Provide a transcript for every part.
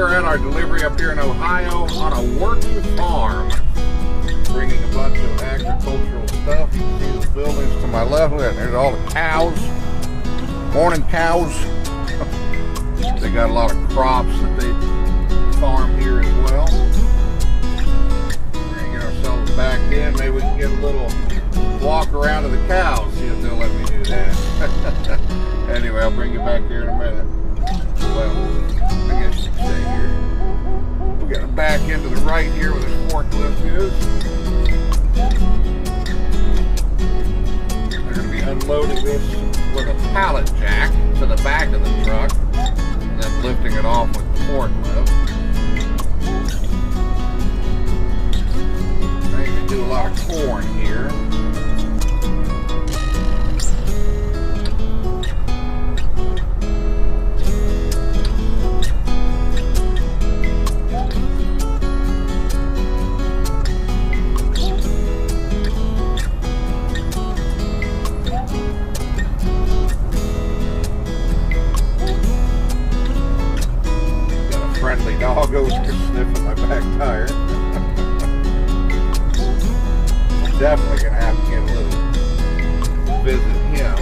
we are at our delivery up here in Ohio on a working farm. Bringing a bunch of agricultural stuff. You can see the buildings to my left. Look, there's all the cows. Morning cows. They got a lot of crops that they farm here as well. We're gonna get ourselves back in. Maybe we can get a little walk around to the cows. See if they'll let me do that. Anyway, I'll bring you back here in a minute. Well, I guess you can stay here. We're gonna back into the right here where the forklift is. They're gonna be unloading this with a pallet jack to the back of the truck and then lifting it off with the forklift. They can do a lot of corn here. Doggo's sniffing my back tire. Definitely gonna have to get a little visit him.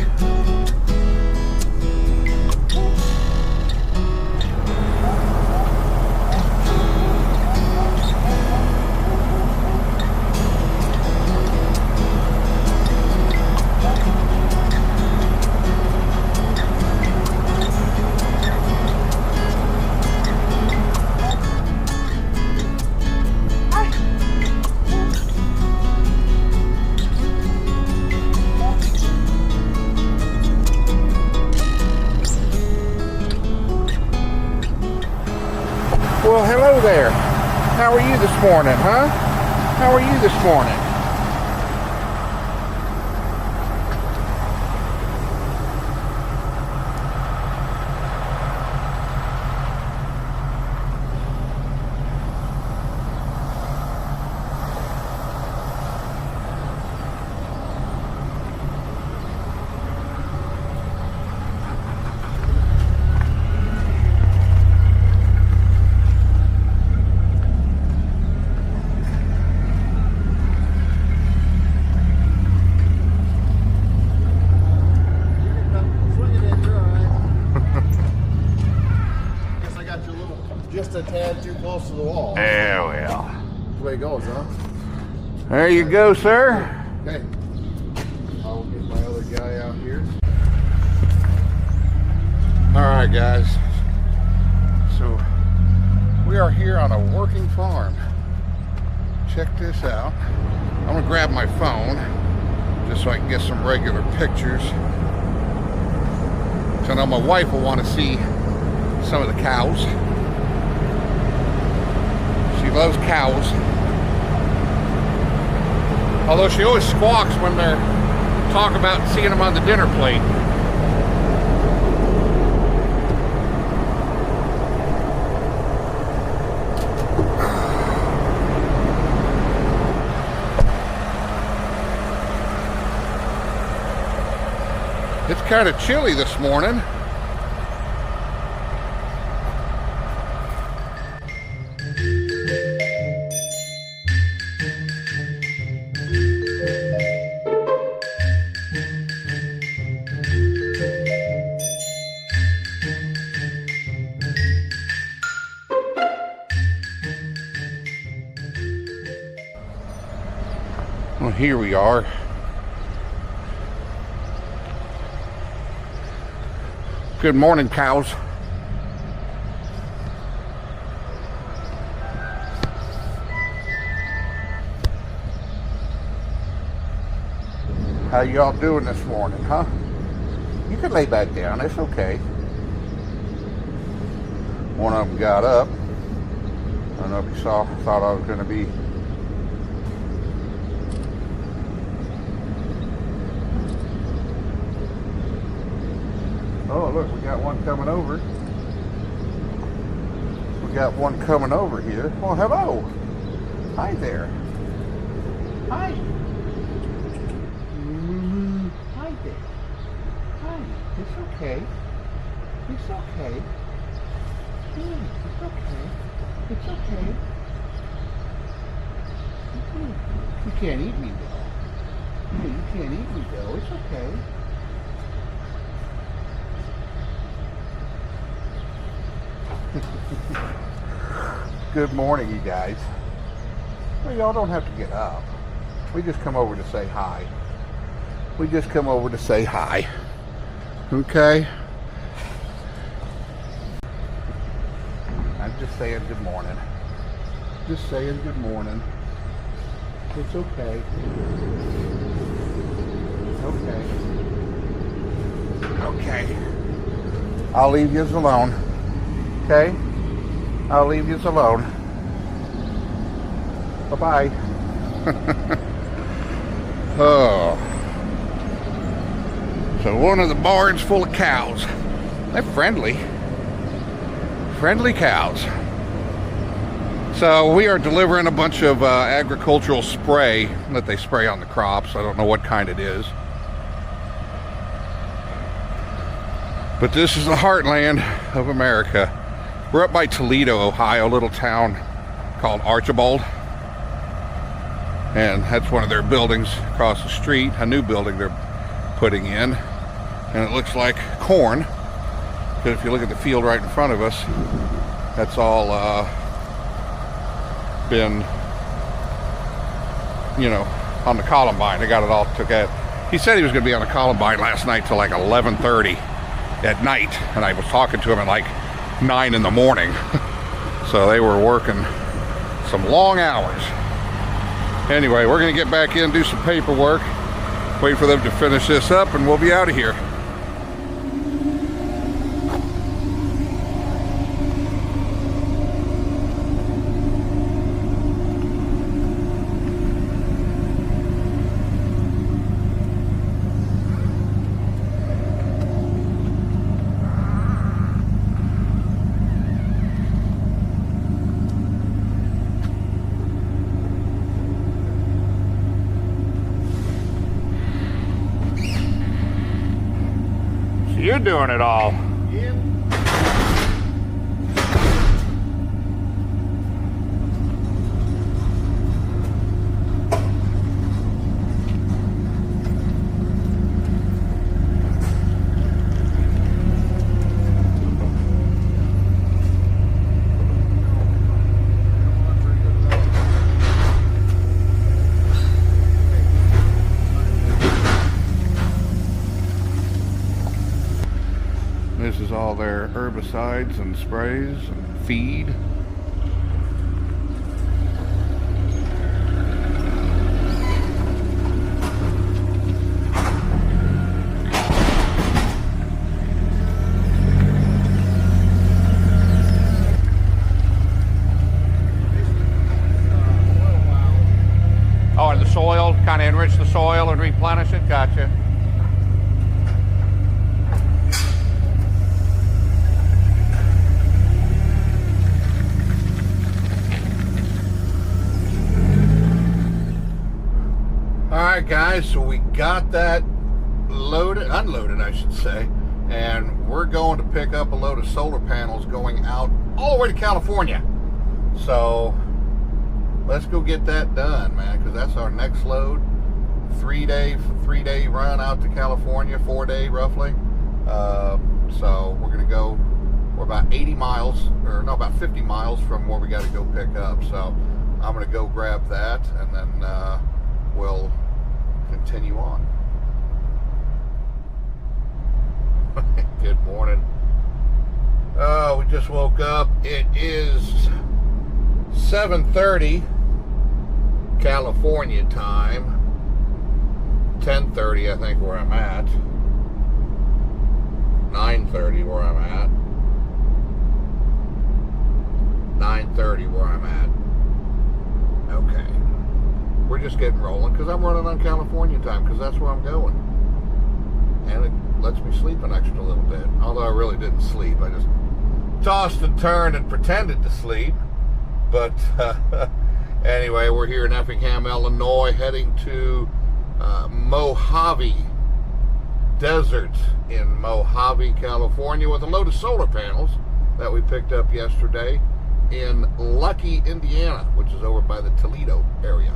Well, hello there. How are you this morning, huh? How are you this morning? Just a tad too close to the wall. Yeah, well. That's the way it goes, huh? There you go, sir. Okay. I'll get my other guy out here. Alright, guys. So, we are here on a working farm. Check this out. I'm going to grab my phone just so I can get some regular pictures. So I know my wife will want to see some of the cows. She loves cows. Although she always squawks when they're talking about seeing them on the dinner plate. It's kind of chilly this morning. Well, here we are. Good morning, cows. How y'all doing this morning, huh? You can lay back down, it's okay. One of them got up. I don't know if you thought I was going to be. Oh, look, we got one coming over. We got one coming over here. Well, hello. Hi there. Hi. Hi there. Hi. It's okay. It's okay. It's okay. It's okay. You can't eat me, Bill. You can't eat me, Bill. It's okay. Good morning, you guys. Well, y'all don't have to get up. We just come over to say hi. We just come over to say hi. Okay? I'm just saying good morning. Just saying good morning. It's okay. Okay. Okay. I'll leave you alone. Okay? I'll leave you alone. Bye-bye. Oh. So one of the barns full of cows. They're friendly. Friendly cows. So we are delivering a bunch of agricultural spray that they spray on the crops. I don't know what kind it is. But this is the heartland of America. We're up by Toledo, Ohio, a little town called Archibald. And that's one of their buildings across the street, a new building they're putting in. And it looks like corn. But if you look at the field right in front of us, that's all been, you know, on the Columbine. They got it all took out. He said he was going to be on the Columbine last night till like 11:30 at night. And I was talking to him at like 9 in the morning. So they were working some long hours. Anyway, we're going to get back in, do some paperwork, wait for them to finish this up, and we'll be out of here. You're doing it all. Yeah. This is all their herbicides and sprays and feed. Oh, and the soil, kind of enrich the soil and replenish it? Gotcha. Alright guys, so we got that unloaded I should say, and we're going to pick up a load of solar panels going out all the way to California. So let's go get that done, man, because that's our next load. 3-day run out to California, 4-day roughly. So we're gonna go, we're about 80 miles, or no, about 50 miles from where we got to go pick up. So I'm gonna go grab that, and then we'll continue on. Good morning. We just woke up. It is 7:30 California time. 10:30 I think where I'm at. 9:30 where I'm at. 9:30 where I'm at. Okay. We're just getting rolling because I'm running on California time because that's where I'm going. And it lets me sleep an extra little bit. Although I really didn't sleep. I just tossed and turned and pretended to sleep. But anyway, we're here in Effingham, Illinois, heading to Mojave Desert in Mojave, California with a load of solar panels. that we picked up yesterday in Lucky, Indiana, which is over by the Toledo area.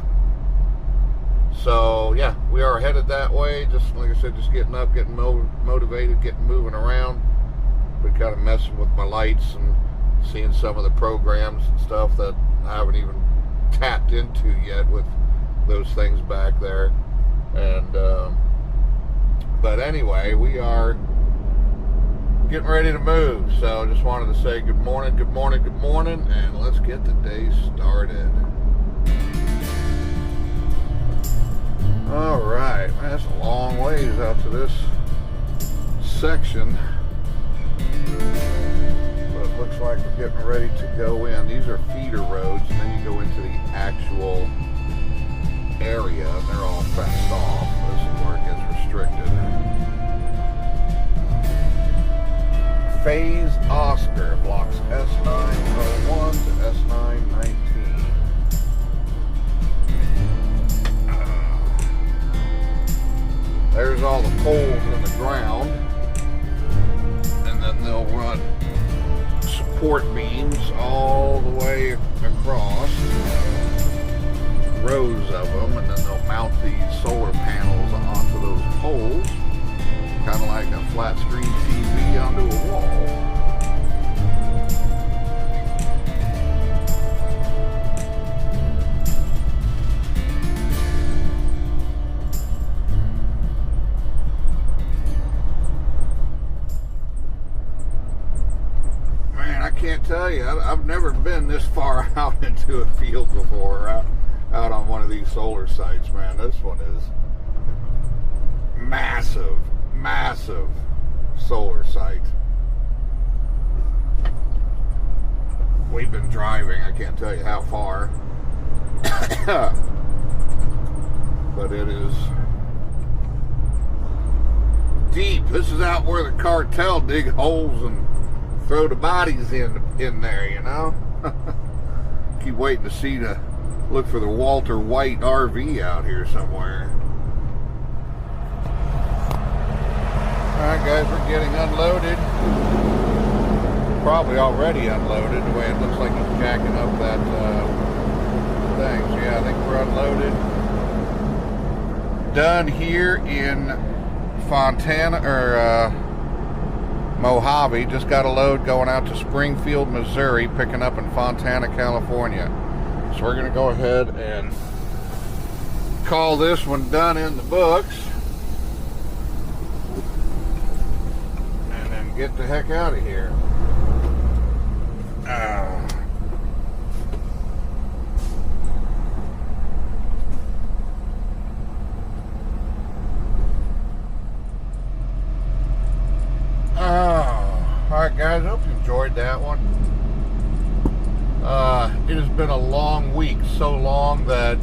So yeah, we are headed that way. Just like I said, just getting up, getting motivated, getting moving around. Been kind of messing with my lights and seeing some of the programs and stuff that I haven't even tapped into yet with those things back there. And but anyway, we are getting ready to move. So just wanted to say good morning, good morning, good morning, and let's get the day started. All right, man, that's a long ways out to this section, but it looks like we're getting ready to go in. These are feeder roads, and then you go into the actual area, and they're all fenced off. This is where it gets restricted. Phase Oscar blocks S901 to S919. There's all the poles in the ground, and then they'll run support beams all the way across, rows of them, and then they'll mount these solar panels onto those poles, kind of like a flat screen TV onto a wall. Can't tell you, I've never been this far out into a field before, out on one of these solar sites, man. This one is massive, massive solar site. We've been driving, I can't tell you how far, but it is deep. This is out where the cartel dig holes and throw the bodies in there, you know. Keep waiting to look for the Walter White RV out here somewhere. Alright guys, we're getting unloaded. Probably already unloaded, the way it looks like he's jacking up that thing. So yeah, I think we're unloaded. Done here in Fontana, or Mojave. Just got a load going out to Springfield, Missouri, picking up in Fontana, California. So we're going to go ahead and call this one done in the books, and then get the heck out of here. Alright guys, I hope you enjoyed that one. It has been a long week, so long that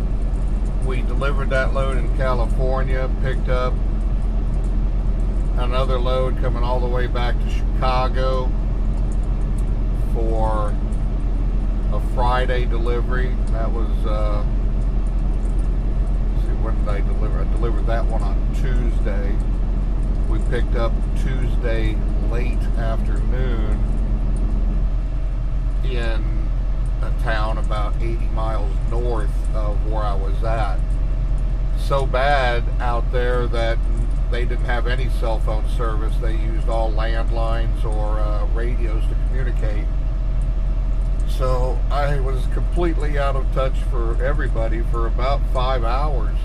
we delivered that load in California, picked up another load coming all the way back to Chicago for a Friday delivery. That was, let's see, when did I deliver? I delivered that one on Tuesday. We picked up Tuesday late afternoon in a town about 80 miles north of where I was at. So bad out there that they didn't have any cell phone service. They used all landlines or radios to communicate. So I was completely out of touch for everybody for about 5 hours.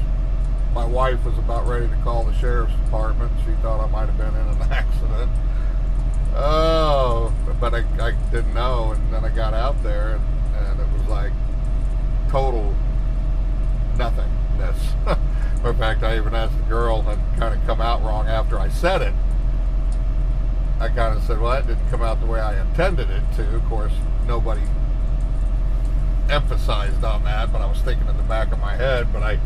My wife was about ready to call the sheriff's department. She thought I might have been in an accident. Oh, but I didn't know, and then I got out there, and it was like total nothingness. Matter of fact, I even asked the girl, and kind of come out wrong after I said it. I kind of said, well, that didn't come out the way I intended it to. Of course, nobody emphasized on that, but I was thinking in the back of my head. But I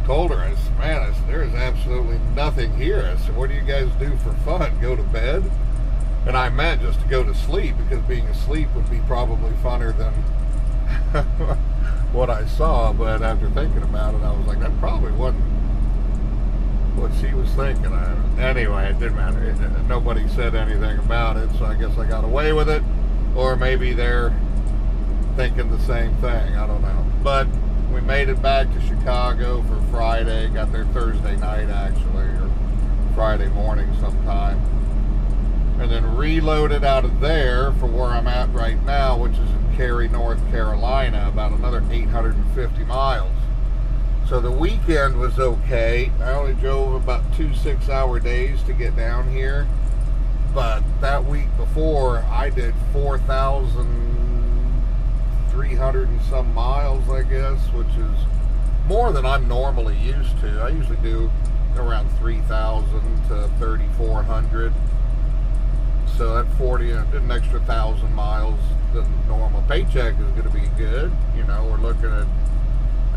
told her, I said, man, there is absolutely nothing here. I said, what do you guys do for fun? Go to bed? And I meant just to go to sleep, because being asleep would be probably funner than what I saw. But after thinking about it, I was like, that probably wasn't what she was thinking. Anyway, it didn't matter. Nobody said anything about it, so I guess I got away with it. Or maybe they're thinking the same thing. I don't know. But we made it back to Chicago for Friday. Got there Thursday night, actually, or Friday morning sometime. And then reloaded out of there for where I'm at right now, which is in Cary, North Carolina, about another 850 miles. So the weekend was okay. I only drove about 2 6-hour days to get down here. But that week before, I did 4,300 and some miles, I guess, which is more than I'm normally used to. I usually do around 3,000 to 3,400. So that 40, I did an extra 1,000 miles than normal. Paycheck is going to be good. You know, we're looking at,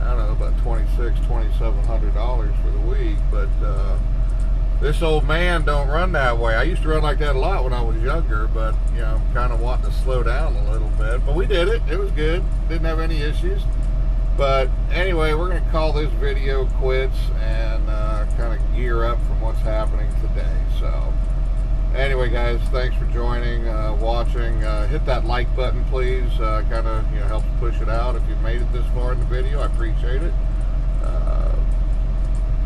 I don't know, about $2,700 for the week. But this old man don't run that way. I used to run like that a lot when I was younger, but, you know, I'm kind of wanting to slow down a little bit. But we did it. It was good. Didn't have any issues. But anyway, we're going to call this video quits and kind of gear up from what's happening today. So anyway, guys, thanks for joining, watching. Hit that like button, please. Kind of, you know, helps push it out. If you've made it this far in the video, I appreciate it.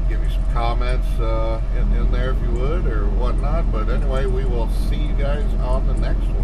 Give me some comments in there if you would, or whatnot. But anyway, we will see you guys on the next one.